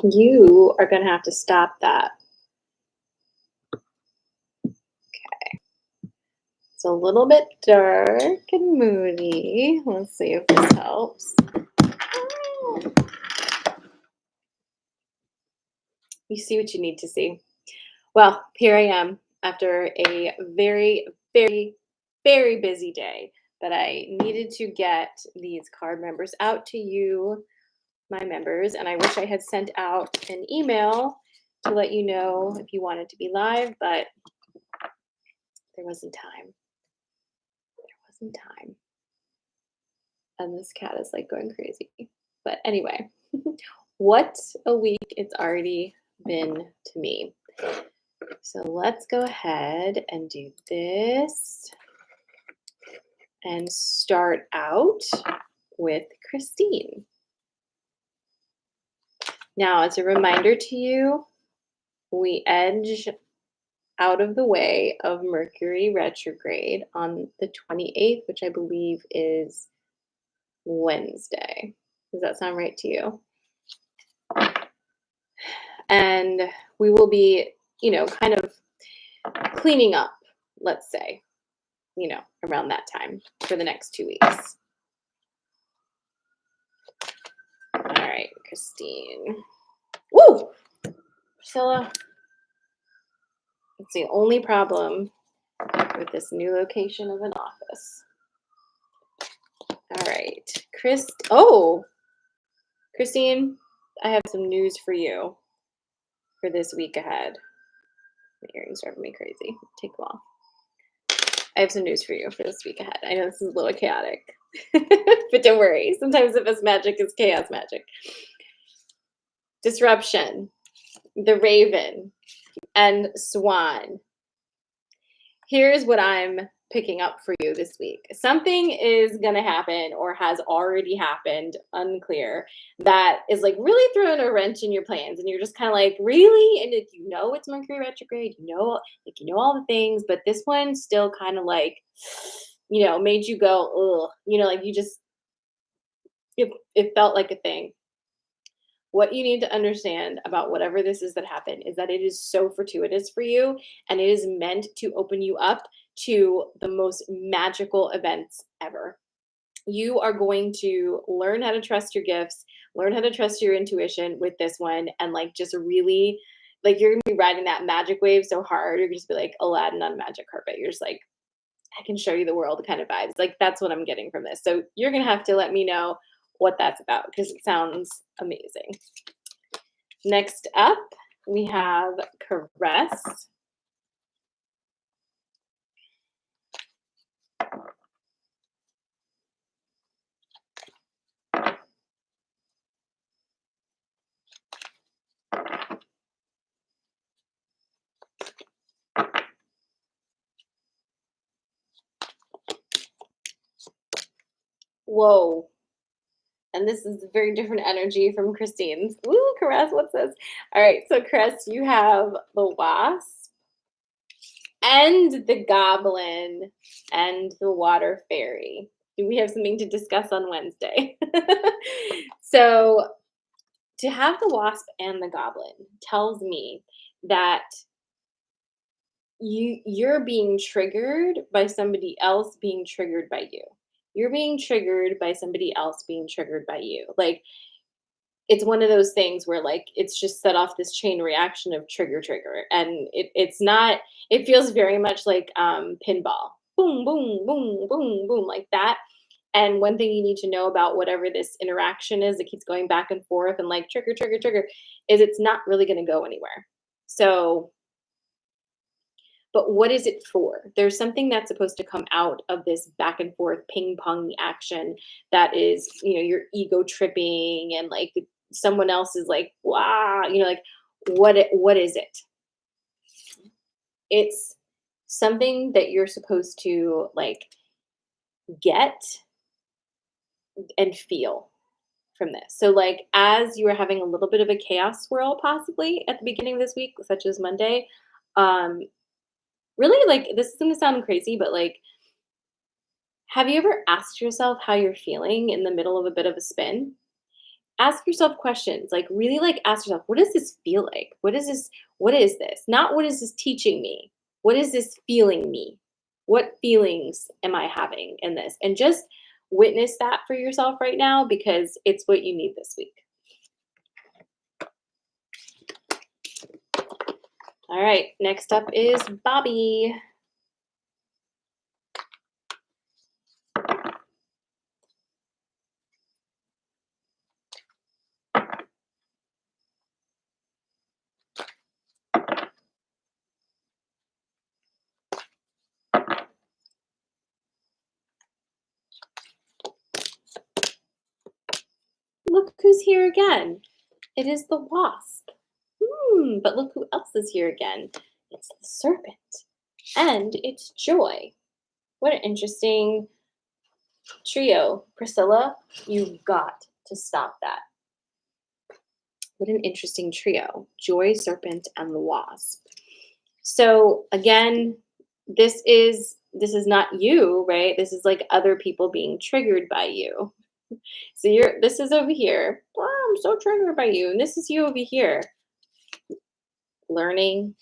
You are going to have to stop that. It's a little bit dark and moody. Let's see if this helps. You see what you need to see. Well, here I am after a very, very, very busy day that I needed to get these card members out to you, my members. And I wish I had sent out an email to let you know if you wanted to be live, but there wasn't time. Time. And this cat is like going crazy. But anyway, what a week it's already been to me. So let's go ahead and do this and start out with Christine. Now, as a reminder to you, we edge out of the way of Mercury retrograde on the 28th, which I believe is Wednesday. Does that sound right to you? And we will be, kind of cleaning up, let's say, around that time for the next 2 weeks. All right, Christine. Woo! Priscilla. It's the only problem with this new location of an office. All right, Christine, I have some news for you for this week ahead. My earrings driving me crazy. Take them off. I have some news for you for this week ahead. I know this is a little chaotic, but don't worry. Sometimes if it's magic, it's chaos magic. Disruption, the Raven, and Swan. Here's what I'm picking up for you this week. Something is going to happen or has already happened, unclear, that is like really throwing a wrench in your plans. And you're just kind of like, really? And it's Mercury retrograde, all the things, but this one still kind of like, made you go, ugh, it felt like a thing. What you need to understand about whatever this is that happened is that it is so fortuitous for you, and it is meant to open you up to the most magical events ever. You are going to learn how to trust your gifts, learn how to trust your intuition with this one, and just really, you're going to be riding that magic wave so hard. You're going to just be like Aladdin on a magic carpet. You're just like, I can show you the world kind of vibes. That's what I'm getting from this. So you're going to have to let me know what that's about because it sounds amazing. Next up, we have Caress. Whoa. And this is a very different energy from Christine's. Woo, Caress, what's this? All right, so Caress, you have the Wasp and the Goblin and the Water Fairy. We have something to discuss on Wednesday. So to have the Wasp and the Goblin tells me that you're being triggered by somebody else being triggered by you. You're being triggered by somebody else being triggered by you. It's one of those things where it's just set off this chain reaction of trigger. And it feels very much like pinball. Boom, boom, boom, boom, boom, like that. And one thing you need to know about whatever this interaction is that keeps going back and forth and trigger, is it's not really going to go anywhere. So, but what is it for? There's something that's supposed to come out of this back and forth ping pong action that is, your ego tripping and someone else is wow, what is it? It's something that you're supposed to get and feel from this. So as you are having a little bit of a chaos swirl possibly at the beginning of this week, such as Monday, really this is going to sound crazy, but have you ever asked yourself how you're feeling in the middle of a bit of a spin? Ask yourself questions. Like really like ask yourself, what does this feel like? What is this? Not what is this teaching me? What is this feeling me? What feelings am I having in this? And just witness that for yourself right now because it's what you need this week. All right, next up is Bobby. Look who's here again. It is the wasp. But look who else is here again. It's the serpent. And it's joy. What an interesting trio. Priscilla, you've got to stop that. What an interesting trio. Joy, serpent, and the wasp. So again, this is not you, right? This is like other people being triggered by you. So this is over here. Oh, I'm so triggered by you. And this is you over here. Learning,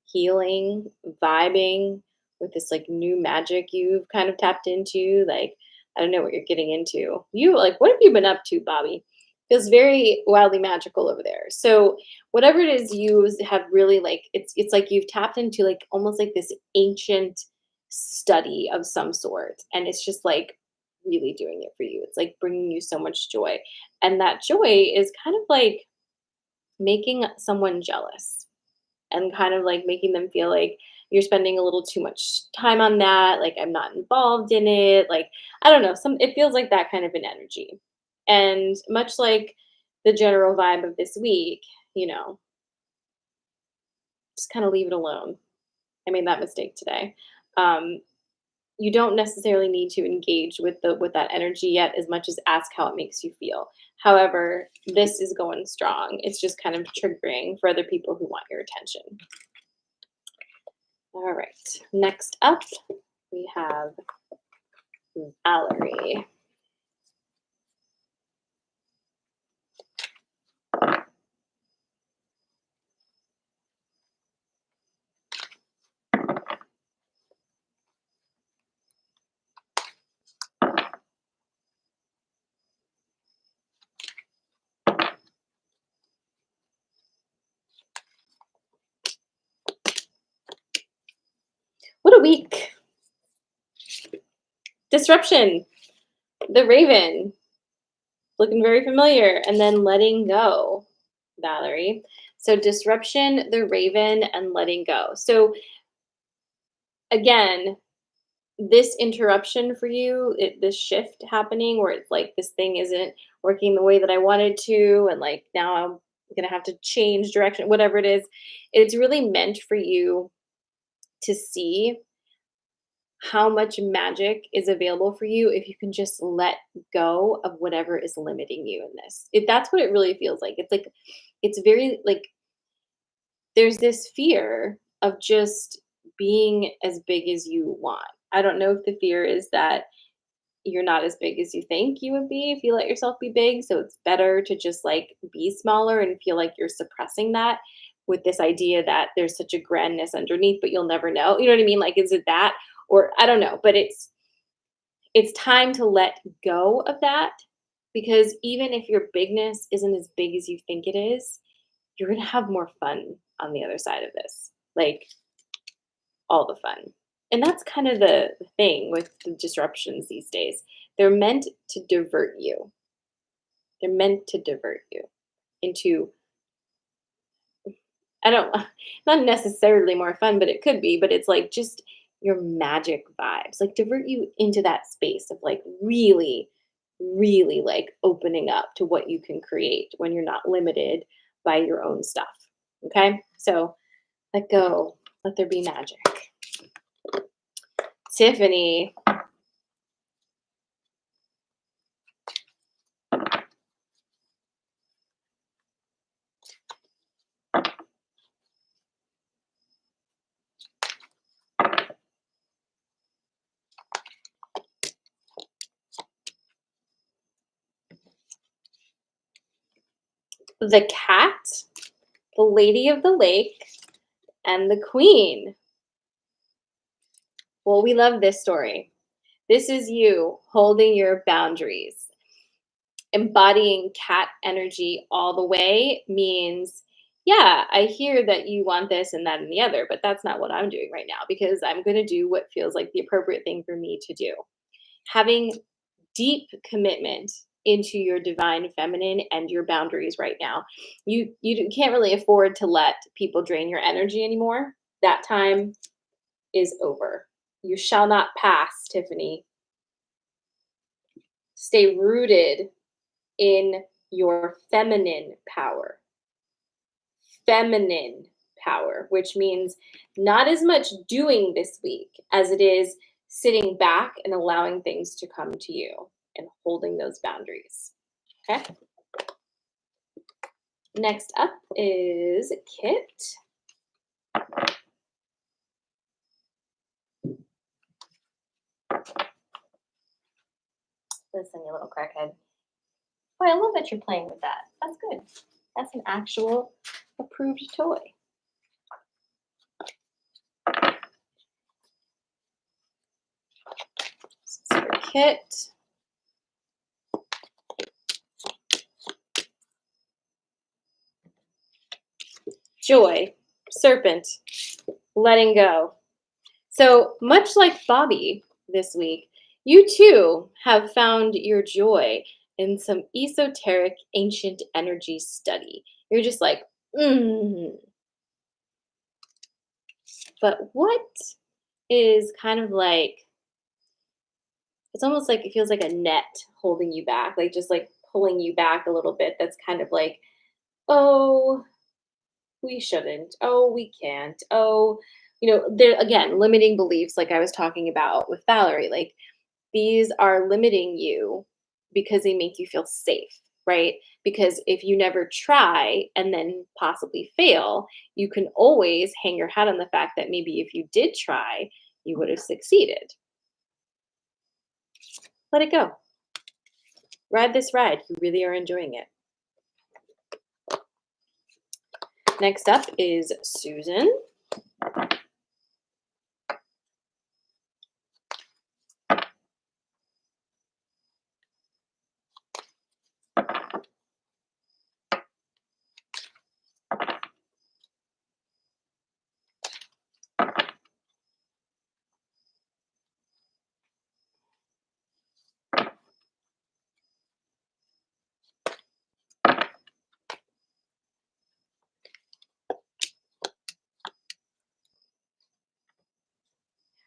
healing, vibing with this like new magic you've kind of tapped into. Like, I don't know what you're getting into. You like, what have you been up to, Bobby? Feels very wildly magical over there. So whatever it is you have really like, it's like you've tapped into like almost like this ancient study of some sort. And it's just like really doing it for you. It's like bringing you so much joy. And that joy is kind of like making someone jealous and kind of like making them feel like you're spending a little too much time on that, like I'm not involved in it, like I don't know, some it feels like that kind of an energy. And much like the general vibe of this week, you know, just kind of leave it alone. I made that mistake today. Um, you don't necessarily need to engage with that energy yet as much as ask how it makes you feel. However, this is going strong. It's just kind of triggering for other people who want your attention. All right. Next up, we have Valerie. What a week. Disruption. The Raven. Looking very familiar. And then letting go, Valerie. So disruption, the Raven, and letting go. So again, this interruption for you, this shift happening where it's like this thing isn't working the way that I wanted to, and like now I'm gonna have to change direction, whatever it is, it's really meant for you to see how much magic is available for you if you can just let go of whatever is limiting you in this. That's what it really feels like. It's like it's very like there's this fear of just being as big as you want. I don't know if the fear is that you're not as big as you think you would be if you let yourself be big. So it's better to just like be smaller and feel like you're suppressing that with this idea that there's such a grandness underneath, but you'll never know. You know what I mean? Like, is it that? Or I don't know, but it's time to let go of that because even if your bigness isn't as big as you think it is, you're gonna have more fun on the other side of this. Like all the fun. And that's kind of the thing with the disruptions these days. They're meant to divert you. They're meant to divert you into, I don't, not necessarily more fun, but it could be, but it's like just your magic vibes, like divert you into that space of like really, really like opening up to what you can create when you're not limited by your own stuff. Okay. So let go, let there be magic. Tiffany. the cat, the lady of the lake, and the queen. Well, we love this story. This is you holding your boundaries. Embodying cat energy all the way means, yeah, I hear that you want this and that and the other, but that's not what I'm doing right now because I'm going to do what feels like the appropriate thing for me to do. Having deep commitment into your divine feminine and your boundaries right now. You can't really afford to let people drain your energy anymore. That time is over. You shall not pass, Tiffany. Stay rooted in your feminine power. Feminine power, which means not as much doing this week as it is sitting back and allowing things to come to you and holding those boundaries. Okay. Next up is Kit. Listen, you little crackhead. Oh, I love that you're playing with that. That's good. That's an actual approved toy. This is for Kit. Joy, serpent, letting go. So much like Bobby this week, you too have found your joy in some esoteric ancient energy study. You're just like, But what is kind of like, it's almost like it feels like a net holding you back, like just like pulling you back a little bit. That's kind of like, oh, we shouldn't. Oh, we can't. Oh, there again, limiting beliefs, like I was talking about with Valerie. Like these are limiting you because they make you feel safe, right? Because if you never try and then possibly fail, you can always hang your hat on the fact that maybe if you did try, you would have succeeded. Let it go. Ride this ride. You really are enjoying it. Next up is Susan.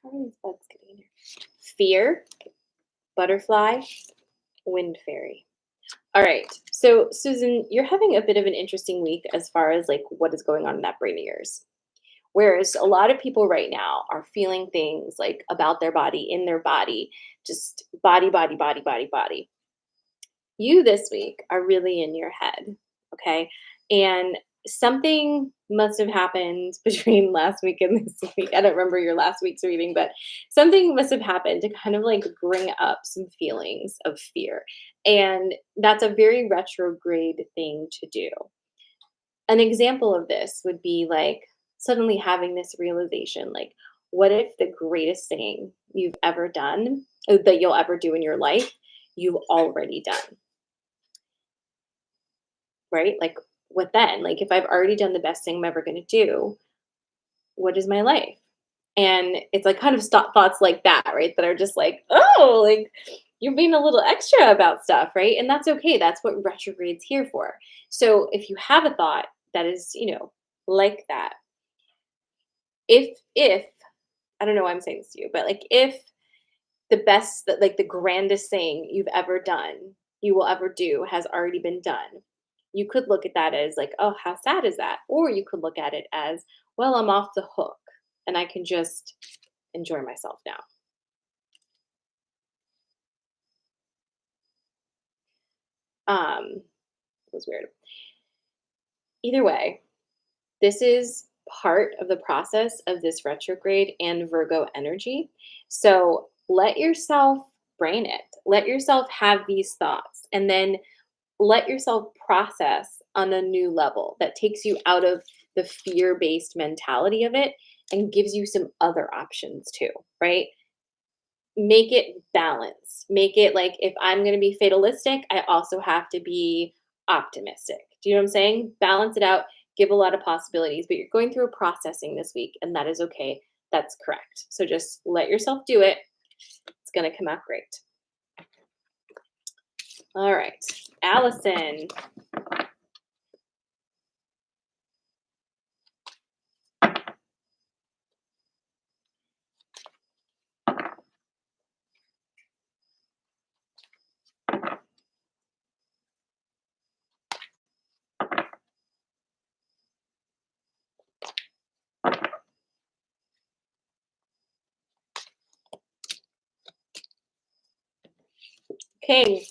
How are these bugs getting in here? Fear, butterfly, wind fairy. All right. So, Susan, you're having a bit of an interesting week as far as like what is going on in that brain of yours. Whereas a lot of people right now are feeling things like about their body, in their body, just body, body, body, body, body. You this week are really in your head, okay? And something must have happened between last week and this week. I don't remember your last week's reading, but something must have happened to kind of like bring up some feelings of fear. And that's a very retrograde thing to do. An example of this would be like suddenly having this realization like, what if the greatest thing you've ever done, that you'll ever do in your life, you've already done? Right? Like, what then? Like, if I've already done the best thing I'm ever going to do, what is my life? And it's like kind of thoughts like that, right? That are just like, oh, like you're being a little extra about stuff, right? And that's okay. That's what retrograde's here for. So if you have a thought that is, like that, if I don't know why I'm saying this to you, but like if the best, like the grandest thing you've ever done, you will ever do has already been done. You could look at that as like, oh, how sad is that? Or you could look at it as, well, I'm off the hook and I can just enjoy myself now. It was weird. Either way, this is part of the process of this retrograde and Virgo energy. So let yourself brain it. Let yourself have these thoughts and then let yourself process on a new level that takes you out of the fear-based mentality of it and gives you some other options too, right? Make it balanced. Make it like if I'm going to be fatalistic, I also have to be optimistic. Do you know what I'm saying? Balance it out, give a lot of possibilities, but you're going through a processing this week, and that is okay. That's correct. So just let yourself do it. It's going to come out great. All right, Allison. Okay,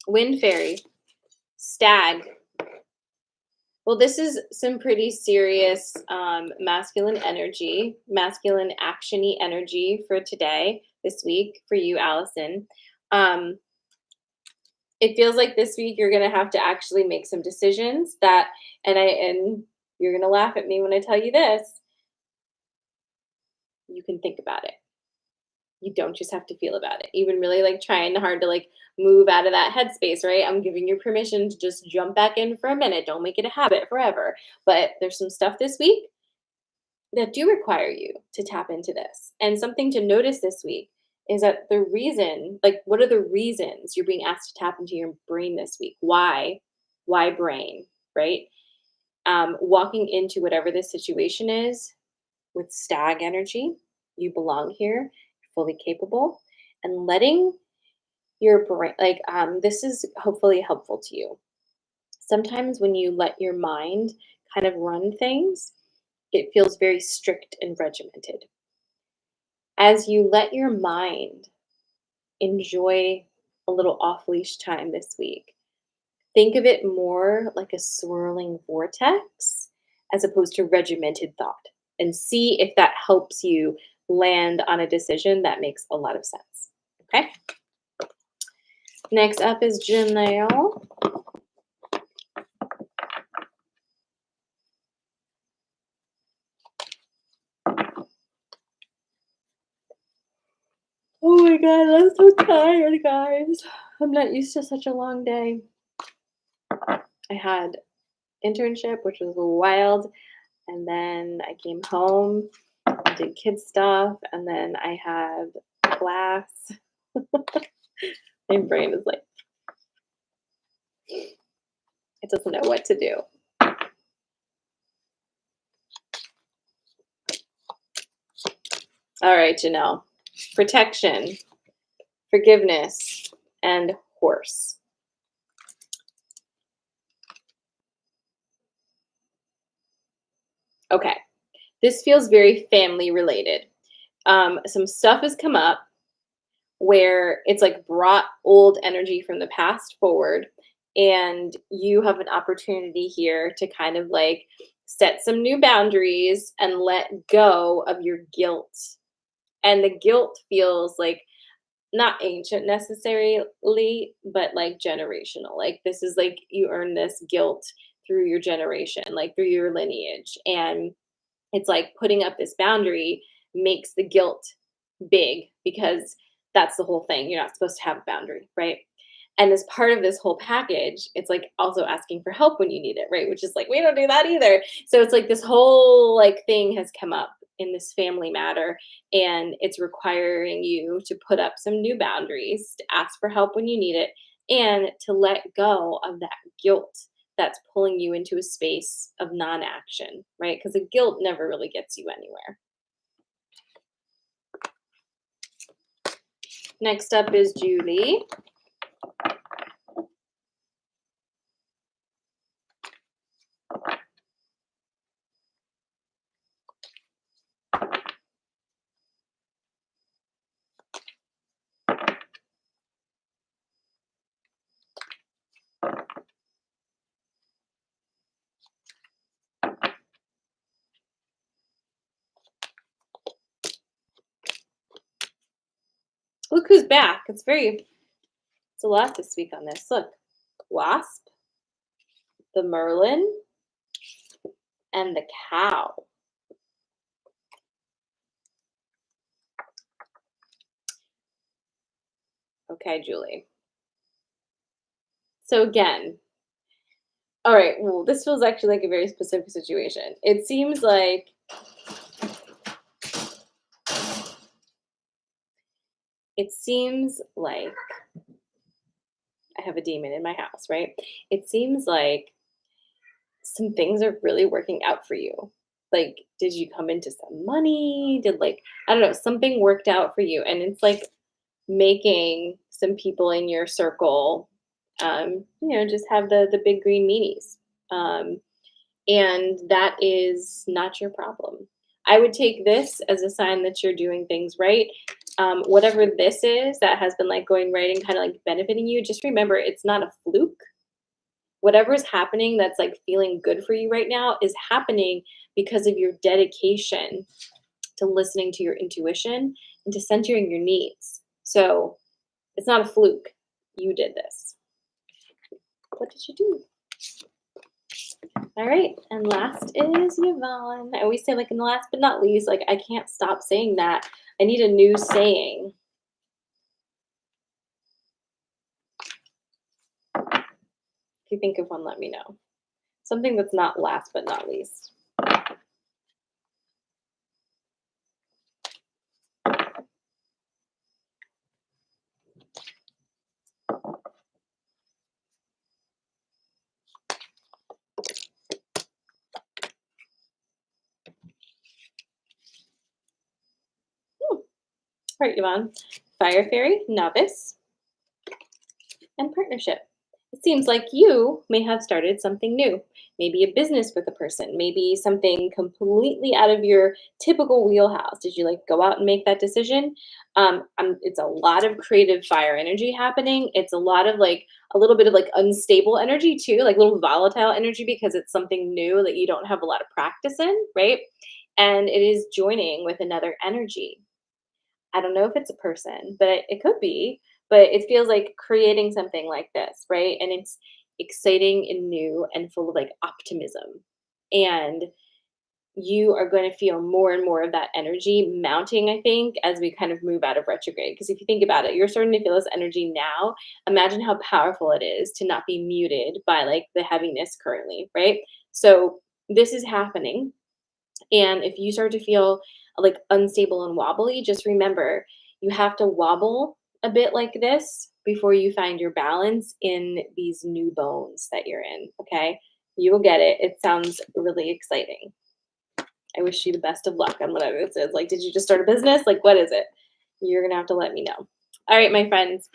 Wind Fairy, Stag. Well, this is some pretty serious masculine energy, masculine actiony energy for today, this week for you, Allison. Um, it feels like this week you're going to have to actually make some decisions that, and you're going to laugh at me when I tell you this. You can think about it. You don't just have to feel about it. Even really like trying hard to like move out of that headspace, right? I'm giving you permission to just jump back in for a minute. Don't make it a habit forever. But there's some stuff this week that do require you to tap into this. And something to notice this week is that the reason, like, what are the reasons you're being asked to tap into your brain this week? Why? Why brain, right? Walking into whatever this situation is with stag energy, you belong here, you're fully capable, and letting your brain, like, this is hopefully helpful to you. Sometimes when you let your mind kind of run things, it feels very strict and regimented. As you let your mind enjoy a little off leash time this week, think of it more like a swirling vortex as opposed to regimented thought, and see if that helps you land on a decision that makes a lot of sense. Okay. Next up is Janelle. Oh my God, I'm so tired, guys. I'm not used to such a long day. I had internship, which was wild, and then I came home, I did kid stuff, and then I had class. My brain is like, it doesn't know what to do. All right, Janelle. Protection, forgiveness, and horse. Okay. This feels very family related. Some stuff has come up where it's like brought old energy from the past forward, and you have an opportunity here to kind of like set some new boundaries and let go of your guilt. And the guilt feels like not ancient necessarily, but like generational. Like this is like you earn this guilt through your generation, like through your lineage. And it's like putting up this boundary makes the guilt big because that's the whole thing. You're not supposed to have a boundary, right? And as part of this whole package, it's like also asking for help when you need it, right? Which is like, we don't do that either. So it's like this whole like thing has come up in this family matter, and it's requiring you to put up some new boundaries, to ask for help when you need it, and to let go of that guilt that's pulling you into a space of non-action, right? Because the guilt never really gets you anywhere. Next up is Julie. Look who's back. It's a lot this week on this. Look, Wasp, the Merlin, and the Cow. Okay, Julie. So again, all right, well, this feels actually like a very specific situation. It seems like I have a demon in my house, right? It seems like some things are really working out for you. Like, did you come into some money? Did like, I don't know, something worked out for you. And it's like making some people in your circle, just have the big green meanies. Um, and that is not your problem. I would take this as a sign that you're doing things right. Whatever this is that has been like going right and kind of like benefiting you, just remember it's not a fluke. Whatever's happening that's like feeling good for you right now is happening because of your dedication to listening to your intuition and to centering your needs. So it's not a fluke. You did this. What did you do? All right. And last is Yvonne. I always say, like, in the last but not least, like, I can't stop saying that. I need a new saying. If you think of one, let me know. Something that's not last but not least. All right, Yvonne. Fire Fairy, Novice, and Partnership. It seems like you may have started something new. Maybe a business with a person, maybe something completely out of your typical wheelhouse. Did you like go out and make that decision? It's a lot of creative fire energy happening. It's a lot of like a little bit of like unstable energy too, like little volatile energy because it's something new that you don't have a lot of practice in, right? And it is joining with another energy. I don't know if it's a person, but it could be. But it feels like creating something like this, right? And it's exciting and new and full of like optimism. And you are going to feel more and more of that energy mounting, I think, as we kind of move out of retrograde. Because if you think about it, you're starting to feel this energy now. Imagine how powerful it is to not be muted by like the heaviness currently, right? So this is happening. And if you start to feel like unstable and wobbly, just remember you have to wobble a bit like this before you find your balance in these new bones that you're in. Okay. You will get it. It sounds really exciting. I wish you the best of luck on whatever this is. Like, did you just start a business? Like, what is it? You're going to have to let me know. All right, my friends,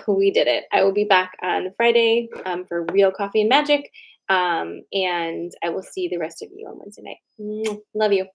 we did it. I will be back on Friday for Real Coffee and Magic. And I will see the rest of you on Wednesday night. Love you.